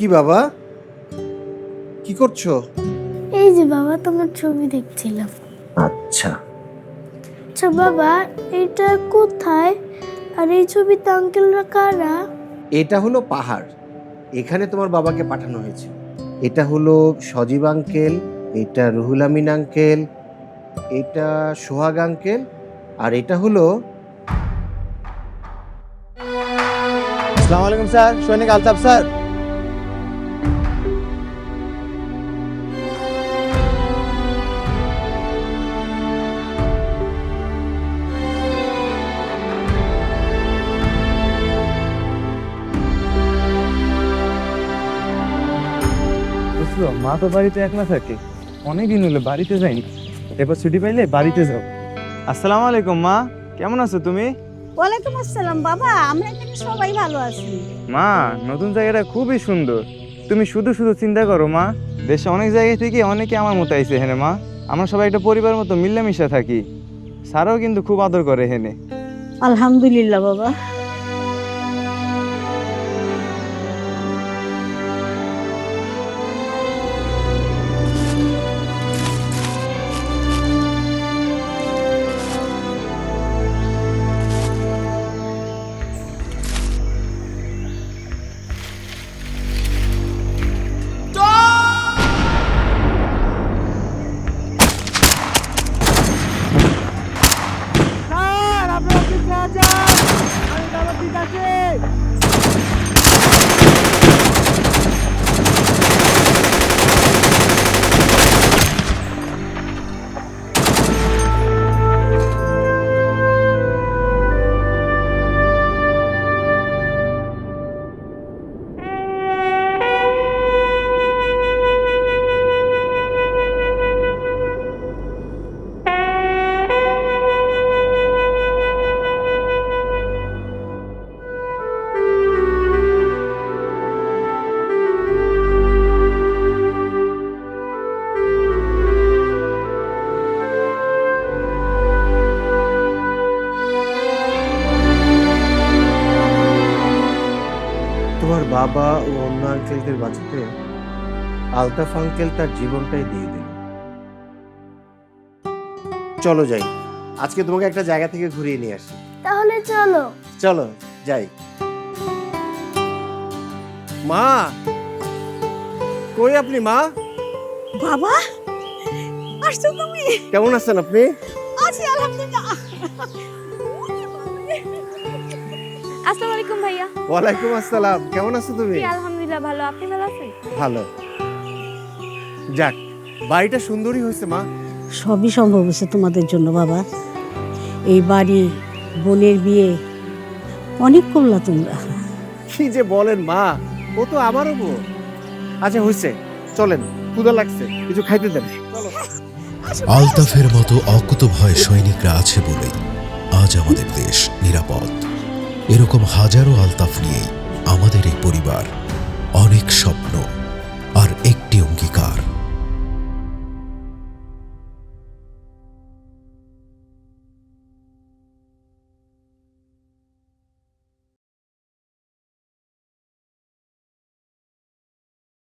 কি বাবা, কি করছো? এই যে বাবা, তোমার ছবি দেখছিলাম। আচ্ছা, আচ্ছা বাবা, এটা কোথায়? আর এই ছবিতে আঙ্কেলরা কারা? এটা হলো পাহাড়। এখানে তোমার বাবাকে পাঠানো হয়েছে। এটা হলো সজীব আঙ্কেল, এটা রুহুল আমিন আঙ্কেল, এটা সোহাগ আঙ্কেল, আর এটা হলো আসসালামু আলাইকুম স্যার, সৈনিক আলতাফ স্যার। বুঝলো, মা তো বাড়িতে একলা থাকে, অনেকদিন হলো বাড়িতে যাইনি। এবার ছুটি পাইলে বাড়িতে যাও। আসসালামু আলাইকুম মা, কেমন আছো তুমি? ওয়ালাইকুম আসসালাম বাবা, আমরা এখানে সবাই ভালো আছি। মা, নতুন জায়গাটা খুবই সুন্দর। তুমি শুধু শুধু চিন্তা করো মা, দেশে অনেক জায়গা থেকে অনেকে আমার মতো আইছে হেনে মা। আমরা সবাই একটা পরিবার মতো মিলেমিশে থাকি। স্যারও কিন্তু খুব আদর করে হেনে। আলহামদুলিল্লাহ বাবা। তোমার বাবা ও অন্য আঙ্কেলদের বাঁচাতে আলতাফ আঙ্কেল তার জীবনটাই দিয়ে দিল। চলো যাই, আজকে তোমাকে একটা জায়গা থেকে ঘুরিয়ে নিয়ে আসি। তাহলে চলো। চলো যাই। মা, কই আপনি মা? বাবা আসছো তুমি? কেমন আছেন আপনি? আছি আলহামদুলিল্লাহ। আসসালামু আলাইকুম ভাইয়া। ওয়ালাইকুম আসসালাম, কেমন আছো তুমি? জি আলহামদুলিল্লাহ ভালো, আপনি ভালো আছেন? ভালো। যাক, বাড়িটা সুন্দরই হয়েছে মা। সবই সম্ভব হয়েছে তোমাদের জন্য বাবা। এই বাড়ি, বোনের বিয়ে, অনেক করলা তোমরা। কি যে বলেন মা, ও তো আমারও বোন। আচ্ছা হয়েছে, চলেন, ক্ষুধা লাগছে, কিছু খাইতে দেন। চলো। আলতাফের মতো অকুতভয় সৈনিকরা আছে বলেই আজ আমাদের দেশ নিরাপদ। এরকম হাজারো আলতাফ নিয়েই আমাদের এই পরিবার, অনেক স্বপ্ন।